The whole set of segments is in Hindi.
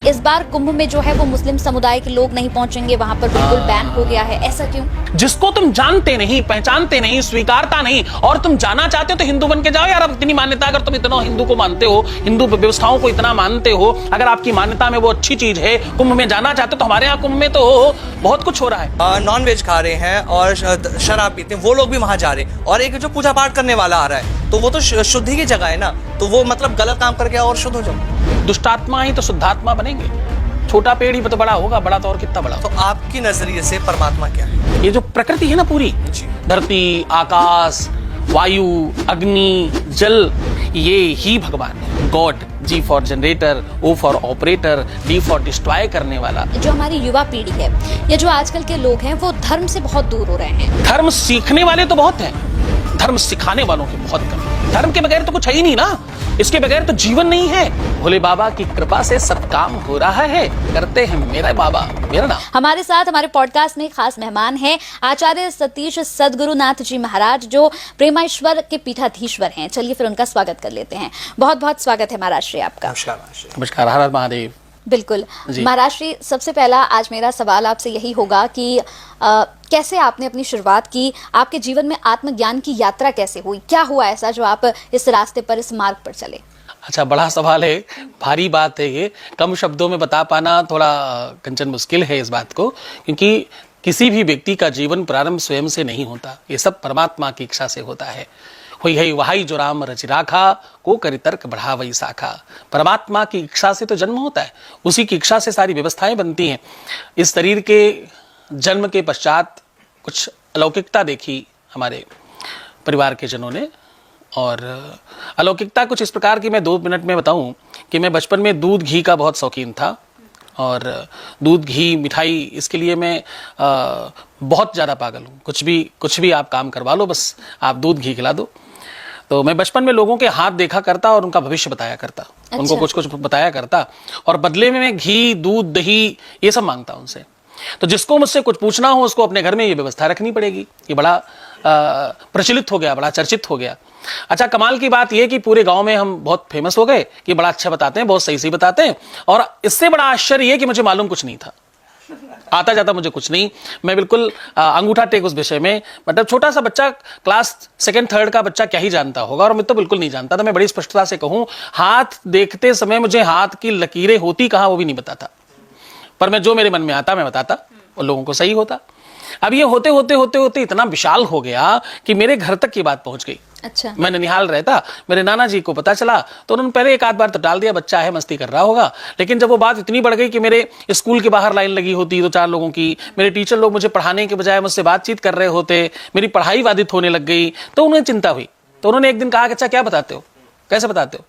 इस बार कुंभ में जो है वो मुस्लिम समुदाय के लोग नहीं पहुंचेंगे, वहां पर बिल्कुल बैन हो गया है, ऐसा क्यों? जिसको तुम जानते नहीं, पहचानते नहीं, स्वीकारता नहीं और तुम जाना चाहते हो तो हिंदू बन के जाओ यार। अब इतनी मान्यता, अगर तुम इतना हिंदू को मानते हो, हिंदू व्यवस्थाओं को इतना मानते हो, अगर आपकी मान्यता में वो अच्छी चीज है, कुंभ में जाना चाहते हो तो हमारे यहाँ कुंभ में तो बहुत कुछ हो रहा है। नॉन वेज खा रहे हैं और शराब पीते हैं, वो लोग भी वहां जा रहे हैं। और एक जो पूजा पाठ करने वाला आ रहा है तो वो तो शुद्धि की जगह है ना, तो वो मतलब गलत काम करके और शुद्ध हो जाओ। दुष्टात्मा ही तो शुद्धात्मा बनेंगे। छोटा पेड़ ही तो बड़ा होगा, बड़ा तो और कितना बड़ा। तो आपकी नजरिए से परमात्मा क्या है? ये जो प्रकृति है ना पूरी, धरती, आकाश, वायु, अग्नि, जल, ये ही भगवान है। God, G for generator, O for operator, D for destroy करने वाला। जो हमारी युवा पीढ़ी है या जो आजकल के लोग हैं वो धर्म से बहुत दूर हो रहे हैं। धर्म सीखने वाले तो बहुत हैं, धर्म सिखाने वालों की बहुत कम है। धर्म के बगैर तो कुछ है ही नहीं ना, इसके बगैर तो जीवन नहीं है। भोले बाबा की कृपा से सब काम हो रहा है, करते हैं मेरा बाबा मेरा नाम। हमारे साथ हमारे पॉडकास्ट में खास मेहमान हैं आचार्य सतीश सद्गुरुनाथ जी महाराज, जो प्रेमाईश्वर के पीठाधीश्वर हैं। चलिए फिर उनका स्वागत कर लेते हैं। बहुत बहुत स्वागत है महाराज श्री आपका। नमस्कार, हर हर महादेव। बिल्कुल महाराज श्री, सबसे पहला आज मेरा सवाल आपसे यही होगा कि कैसे आपने अपनी शुरुआत की, आपके जीवन में आत्मज्ञान की यात्रा कैसे हुई, क्या हुआ ऐसा जो आप इस रास्ते पर, इस मार्ग पर चले? अच्छा, बड़ा सवाल है, भारी बात है ये, कम शब्दों में बता पाना थोड़ा कंचन मुश्किल है इस बात को, क्योंकि किसी भी व्यक्ति का जीवन प्रारंभ स्वयं से नहीं होता, ये सब परमात्मा की इच्छा से होता है। हुई है वहाई जो राम रचि राखा, को करि तर्क बढ़ावई शाखा। परमात्मा की इच्छा से तो जन्म होता है, उसी की इच्छा से सारी व्यवस्थाएं बनती हैं। इस शरीर के जन्म के पश्चात कुछ अलौकिकता देखी हमारे परिवार के जनों ने, और अलौकिकता कुछ इस प्रकार की मैं 2 मिनट में बताऊं कि मैं बचपन में दूध घी का बहुत शौकीन था, और दूध घी मिठाई इसके लिए मैं बहुत ज़्यादा पागल हूँ। कुछ भी आप काम करवा लो, बस आप दूध घी खिला दो। तो मैं बचपन में लोगों के हाथ देखा करता और उनका भविष्य बताया करता। अच्छा। उनको कुछ कुछ बताया करता और बदले में मैं घी, दूध, दही ये सब मांगता उनसे। तो जिसको मुझसे कुछ पूछना हो उसको अपने घर में ये व्यवस्था रखनी पड़ेगी। ये बड़ा प्रचलित हो गया, बड़ा चर्चित हो गया। अच्छा, कमाल की बात यह कि पूरे गांव में हम बहुत फेमस हो गए कि बड़ा अच्छा बताते हैं, बहुत सही सही बताते हैं। और इससे बड़ा आश्चर्य यह कि मुझे मालूम कुछ नहीं था, आता जाता मुझे कुछ नहीं। मैं बिल्कुल अंगूठा टेक उस विषय में, मतलब छोटा सा बच्चा, क्लास 2nd 3rd का बच्चा क्या ही जानता होगा, और मैं तो बिल्कुल नहीं जानता था। मैं बड़ी स्पष्टता से कहूं, हाथ देखते समय मुझे हाथ की लकीरें होती कहां वो भी नहीं बताता, पर मैं जो मेरे मन में आता मैं बताता और लोगों को सही होता। अब ये होते होते होते होते इतना विशाल हो गया कि मेरे घर तक ये बात पहुंच गई। अच्छा। मैं ननिहाल रहता, मेरे नाना जी को पता चला तो उन्होंने पहले एक आध बार तो डाल दिया, बच्चा है मस्ती कर रहा होगा। लेकिन जब वो बात इतनी बढ़ गई कि मेरे स्कूल के बाहर लाइन लगी होती 2-4 लोगों की, मेरे टीचर लोग मुझे पढ़ाने के बजाय मुझसे बातचीत कर रहे होते, मेरी पढ़ाई बाधित होने लग गई, तो उन्हें चिंता हुई। तो उन्होंने एक दिन कहा कि अच्छा क्या बताते हो, कैसे बताते हो?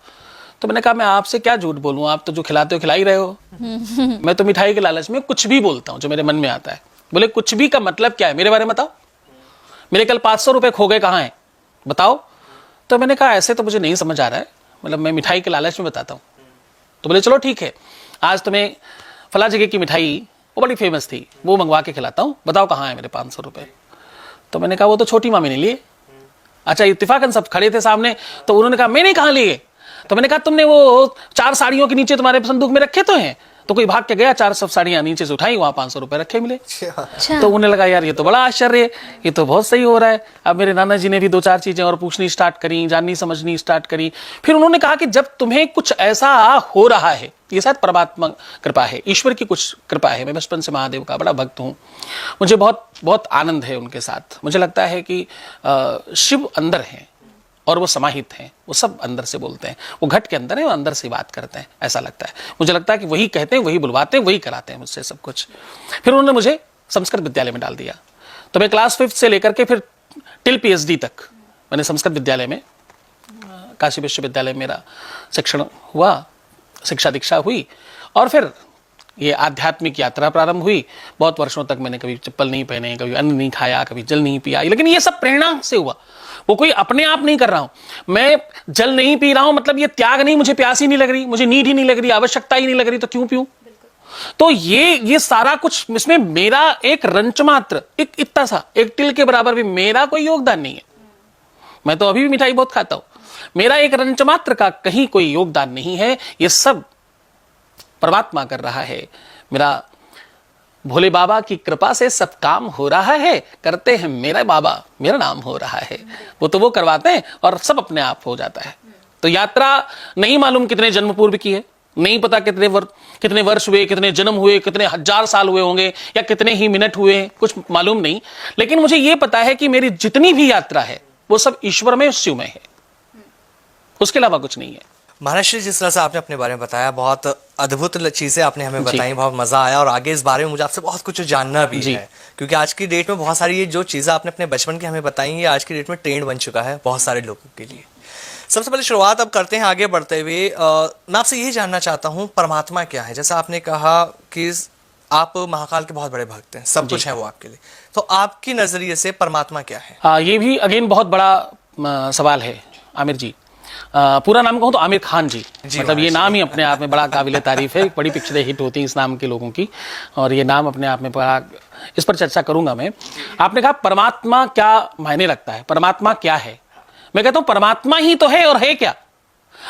तो मैंने कहा मैं आपसे क्या झूठ बोलूं, आप तो जो खिलाते हो खिला ही रहे हो। मैं तो मिठाई के लालच में कुछ भी बोलता हूं जो मेरे मन में आता है। बोले कुछ भी का मतलब क्या है, मेरे बारे में बताओ, मेरे कल 500 रुपए खो गए, कहाँ हैं बताओ। तो मैंने कहा ऐसे तो मुझे नहीं समझ आ रहा है, मतलब मैं मिठाई के लालच में बताता हूँ। तो बोले चलो ठीक है, आज तुम्हें फला जगह की मिठाई, वो बड़ी फेमस थी, वो मंगवा के खिलाता हूँ, बताओ कहाँ है मेरे 500 रुपए। तो मैंने कहा वो तो छोटी मामी ने लिए। अच्छा, इत्तेफाकन सब खड़े थे सामने, तो उन्होंने कहा मैंने कहाँ लिए। तो मैंने कहा तुमने वो 4 साड़ियों के नीचे तुम्हारे संदूक में रखे तो हैं। तो कोई भाग के गया, 4 सब साड़ियां नीचे से उठाई, वहां 500 रुपए रखे मिले। अच्छा। तो उन्हें लगा यार ये तो बड़ा आश्चर्य है, ये तो बहुत सही हो रहा है। अब मेरे नाना जी ने भी 2-4 चीजें और पूछनी स्टार्ट करी, जाननी समझनी स्टार्ट करी। फिर उन्होंने कहा कि जब तुम्हें कुछ ऐसा हो रहा है, ये शायद परमात्मा कृपा है, ईश्वर की कुछ कृपा है। मैं बचपन से महादेव का बड़ा भक्त हूँ, मुझे बहुत बहुत आनंद है उनके साथ। मुझे लगता है कि शिव अंदर है और वो समाहित हैं, वो सब अंदर से बोलते हैं, वो घट के अंदर है, वो अंदर से बात करते हैं, ऐसा लगता है। मुझे लगता है कि वही कहते हैं, वही बुलवाते हैं, वही कराते हैं मुझसे सब कुछ। फिर उन्होंने मुझे संस्कृत विद्यालय में डाल दिया। तो मैं क्लास 5th से लेकर के फिर टिल PhD तक मैंने संस्कृत विद्यालय में, काशी विश्वविद्यालय मेरा शिक्षण हुआ, शिक्षा दीक्षा हुई, और फिर ये आध्यात्मिक यात्रा प्रारंभ हुई। बहुत वर्षों तक मैंने कभी चप्पल नहीं पहने, कभी अन्न नहीं खाया, कभी जल नहीं पिया, लेकिन ये सब प्रेरणा से हुआ, वो कोई अपने आप नहीं कर रहा हूं। मैं जल नहीं पी रहा हूं मतलब ये त्याग नहीं, मुझे प्यास ही नहीं लग रही, मुझे नीड ही नहीं लग रही, आवश्यकता ही नहीं लग रही, तो क्यों पीऊं? तो ये सारा कुछ, इसमें मेरा एक रंच मात्र, एक इतना सा, एक तिल के बराबर भी मेरा कोई योगदान नहीं है। मैं तो अभी भी मिठाई बहुत खाता हूं, मेरा एक रंच मात्र का कहीं कोई योगदान नहीं है। ये सब परमात्मा कर रहा है। मेरा भोले बाबा की कृपा से सब काम हो रहा है, करते हैं मेरा बाबा, मेरा नाम हो रहा है। वो तो वो करवाते हैं और सब अपने आप हो जाता है। तो यात्रा नहीं मालूम कितने जन्म पूर्व की है, नहीं पता कितने वर्ष हुए, कितने जन्म हुए, कितने हजार साल हुए होंगे या कितने ही मिनट हुए, कुछ मालूम नहीं। लेकिन मुझे यह पता है कि मेरी जितनी भी यात्रा है वो सब ईश्वर में, शिव में है, उसके अलावा कुछ नहीं है। महाराज श्री, जिस तरह से आपने अपने बारे में बताया, बहुत अद्भुत चीजें आपने हमें बताई, बहुत मजा आया। और आगे इस बारे में मुझे आपसे बहुत कुछ जानना भी है, क्योंकि आज की डेट में बहुत सारी ये जो चीजें आपने अपने बचपन की हमें बताई, ये आज की डेट में ट्रेंड बन चुका है बहुत सारे लोगों के लिए। सबसे पहले शुरुआत अब करते हैं आगे बढ़ते हुए। मैं आपसे यही जानना चाहता हूँ, परमात्मा क्या है? जैसा आपने कहा कि आप महाकाल के बहुत बड़े भक्त हैं, सब कुछ है वो आपके लिए, तो आपकी नजरिए से परमात्मा क्या है? ये भी अगेन बहुत बड़ा सवाल है आमिर जी। पूरा नाम कहूँ तो आमिर खान जी, मतलब ये नाम ही अपने आप में बड़ा काबिल तारीफ है। बड़ी पिक्चरें हिट होती हैं इस नाम के लोगों की, और ये नाम अपने आप में बड़ा, इस पर चर्चा करूंगा मैं। आपने कहा परमात्मा क्या मायने रखता है, परमात्मा क्या है? मैं कहता हूं परमात्मा ही तो है, और है क्या?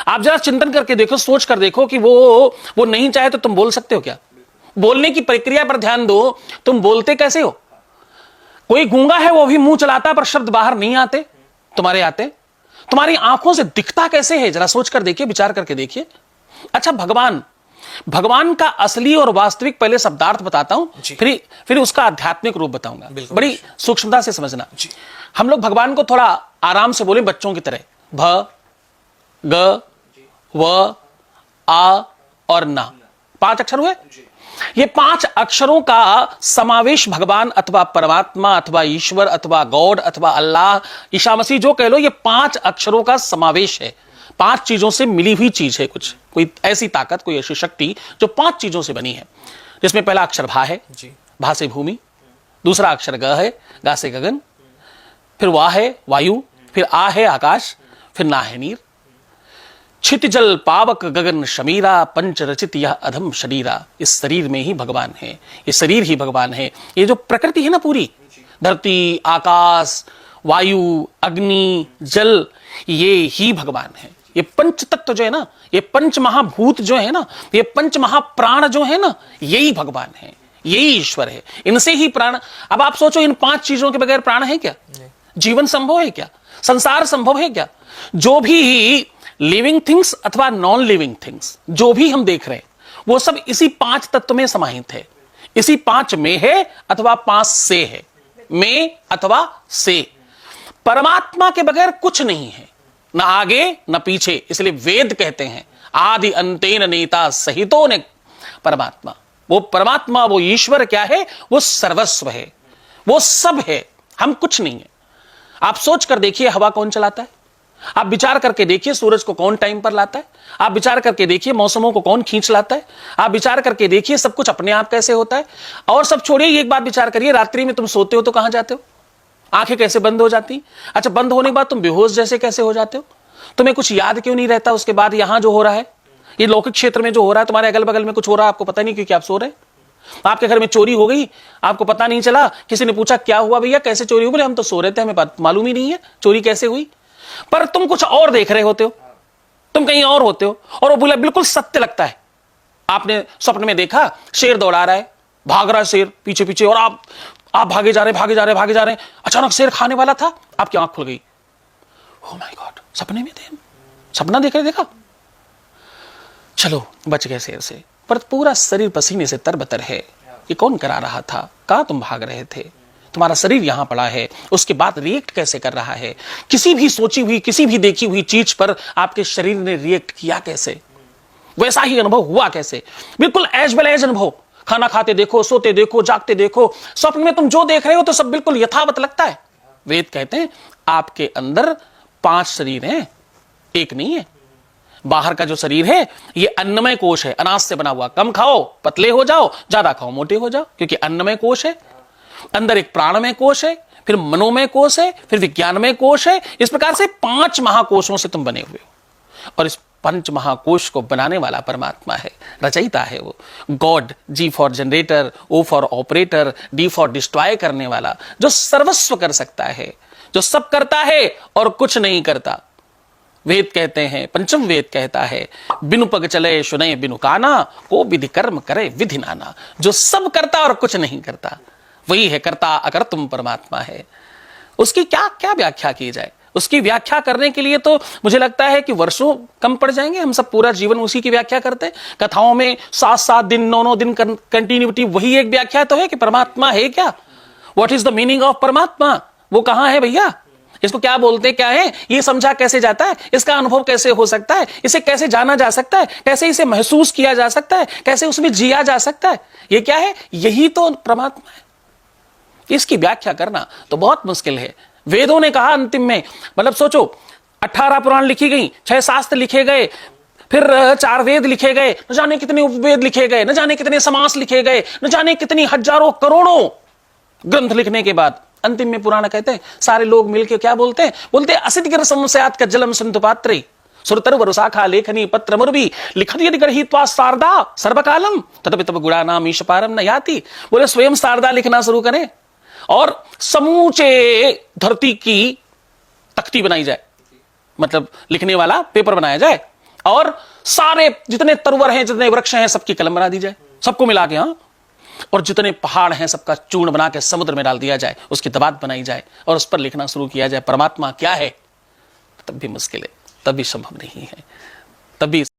आप जरा चिंतन करके देखो, सोच कर देखो कि वो नहीं चाहे तो तुम बोल सकते हो क्या? बोलने की प्रक्रिया पर ध्यान दो, तुम बोलते कैसे हो? कोई गूंगा है वो भी मुंह चलाता है पर शब्द बाहर नहीं आते, तुम्हारे आते। तुम्हारी आंखों से दिखता कैसे है, जरा सोच कर देखिए, विचार करके देखिए। अच्छा, भगवान का असली और वास्तविक पहले शब्दार्थ बताता हूं, फिर उसका आध्यात्मिक रूप बताऊंगा। बड़ी सूक्ष्मता से समझना। हम लोग भगवान को थोड़ा आराम से बोले, बच्चों की तरह। भ, ग, व, आ और ना, 5 अक्षर हुए। ये 5 अक्षरों का समावेश भगवान अथवा परमात्मा अथवा ईश्वर अथवा गॉड अथवा अल्लाह, ईसा मसीह, जो कह लो, ये 5 अक्षरों का समावेश है। 5 चीजों से मिली हुई चीज है कुछ, कोई ऐसी ताकत, कोई ऐसी शक्ति जो 5 चीजों से बनी है। जिसमें पहला अक्षर भा है, भा से भूमि। दूसरा अक्षर ग है, गा से गगन। फिर वा है वायु। फिर आ है आकाश। फिर ना है नीर। छित जल पावक गगन शमीरा, पंच रचित यह अधम शरीरा। इस शरीर में ही भगवान है, ये शरीर ही भगवान है। ये जो प्रकृति है ना पूरी, धरती, आकाश, वायु, अग्नि, जल, ये ही भगवान है। ये पंच तत्व जो है ना, ये पंच महाभूत जो है ना, ये पंच महाप्राण जो है ना, यही भगवान है, यही ईश्वर है। इनसे ही प्राण। अब आप सोचो, इन 5 चीजों के बगैर प्राण है क्या? जीवन संभव है क्या? संसार संभव है क्या? जो भी लिविंग थिंग्स अथवा नॉन लिविंग थिंग्स जो भी हम देख रहे हैं, वो सब इसी 5 तत्व में समाहित है। इसी 5 में है अथवा 5 से है, में अथवा से। परमात्मा के बगैर कुछ नहीं है, न आगे न पीछे। इसलिए वेद कहते हैं आदि अंतेन नेता सहितो ने परमात्मा। वो परमात्मा, वो ईश्वर क्या है? वो सर्वस्व है, वो सब है, हम कुछ नहीं है। आप सोच कर देखिए, हवा कौन चलाता है? आप विचार करके देखिए, सूरज को कौन टाइम पर लाता है? आप विचार करके देखिए, मौसमों को कौन खींच लाता है? आप विचार करके देखिए, सब कुछ अपने आप कैसे होता है? और सब छोड़िए, एक बात विचार करिए, रात्रि में तुम सोते हो तो कहां जाते हो? आंखें कैसे बंद हो जाती? अच्छा, बंद होने के बाद तुम बेहोश जैसे कैसे हो जाते हो? तुम्हें कुछ याद क्यों नहीं रहता उसके बाद? यहां जो हो रहा है, ये लौकिक क्षेत्र में जो हो रहा है, तुम्हारे अगल बगल में कुछ हो रहा है, आपको पता नहीं क्योंकि आप सो रहे। आपके घर में चोरी हो गई, आपको पता नहीं चला, किसी ने पूछा क्या हुआ भैया, कैसे चोरी हुई? बोले हम तो सो रहे थे, हमें मालूम ही नहीं है चोरी कैसे हुई। पर तुम कुछ और देख रहे होते हो, तुम कहीं और होते हो, और वो बोला बिल्कुल सत्य लगता है। आपने स्वप्न में देखा शेर दौड़ा रहा है, भाग रहा है शेर पीछे पीछे, और आप भागे जा रहे हैं। अचानक शेर खाने वाला था, आपकी आंख खुल गई। ओह माय गॉड, सपने में थे, सपना देख रहे, देखा, चलो बच गए शेर से। पर पूरा शरीर पसीने से तरबतर है। ये कौन करा रहा था? कहां तुम भाग रहे थे? तुम्हारा शरीर यहां पड़ा है, उसके बाद रिएक्ट कैसे कर रहा है? किसी भी सोची हुई, किसी भी देखी हुई चीज पर आपके शरीर ने रिएक्ट किया कैसे? वैसा ही अनुभव हुआ कैसे? बिल्कुल एज वेल एज अनुभव। खाना खाते देखो, सोते देखो, जागते देखो, स्वप्न में तुम जो देख रहे हो तो सब बिल्कुल यथावत लगता है। वेद कहते हैं आपके अंदर 5 शरीर हैं, एक नहीं है। बाहर का जो शरीर है ये अन्नमय कोश है, अनाज से बना हुआ। कम खाओ पतले हो जाओ, ज्यादा खाओ मोटे हो जाओ, क्योंकि अन्नमय कोश है। अंदर एक प्राणमय कोश है, फिर मनोमय कोश है, फिर विज्ञानमय कोश है। इस प्रकार से 5 महाकोशों से तुम बने हुए हो, और इस 5 महाकोश को बनाने वाला परमात्मा है, रचयिता है वो God. G for generator, O for operator, D for destroy करने वाला, जो सर्वस्व कर सकता है, जो सब करता है और कुछ नहीं करता। वेद कहते हैं, पंचम वेद कहता है, बिनु पग चले सुने बिनु काना, को विधि कर्म करे विधि नाना। जो सब करता और कुछ नहीं करता, वही है कर्ता अकर्तुम परमात्मा है। उसकी क्या क्या व्याख्या की जाए? उसकी व्याख्या करने के लिए तो मुझे लगता है कि वर्षों कम पड़ जाएंगे। हम सब पूरा जीवन उसी की व्याख्या करते हैं। कथाओं में 7-7 दिन 9-9 दिन कंटिन्यूटी, वही एक व्याख्या तो है कि परमात्मा है क्या, what is the meaning of परमात्मा, वो कहां है भैया, इसको क्या बोलते क्या है, ये समझा कैसे जाता है, इसका अनुभव कैसे हो सकता है, इसे कैसे जाना जा सकता है, कैसे इसे महसूस किया जा सकता है, कैसे उसमें जिया जा सकता है, ये क्या है, यही तो परमात्मा है। इसकी व्याख्या करना तो बहुत मुश्किल है। वेदों ने कहा अंतिम में, मतलब सोचो 18 पुराण लिखी गई, 6 शास्त्र लिखे गए, फिर 4 वेद लिखे गए, न जाने कितने उपवेद लिखे गए, न जाने कितने समास लिखे गए, न जाने कितनी हजारों करोड़ों ग्रंथ लिखने के बाद अंतिम में पुराण कहते हैं, सारे लोग मिलकर क्या बोलते हैं, बोलते हैं असित गिर समस्यात का जलम सिंधु पात्रे सुरतर वरुशाखा लेखनी पत्र मुरबी लिखत यदि गृहीत्वा शारदा सर्वकालम तदपि तब गुणा नाम ईश पारम न याति। बोले स्वयं शारदा लिखना शुरू करें और समूचे धरती की तख्ती बनाई जाए, मतलब लिखने वाला पेपर बनाया जाए, और सारे जितने तरवर हैं, जितने वृक्ष हैं, सबकी कलम बना दी जाए, सबको मिला के, हाँ, और जितने पहाड़ हैं सबका चूर्ण बना के समुद्र में डाल दिया जाए, उसकी दबात बनाई जाए और उस पर लिखना शुरू किया जाए परमात्मा क्या है, तब भी मुश्किल है, तब भी संभव नहीं है, तब भी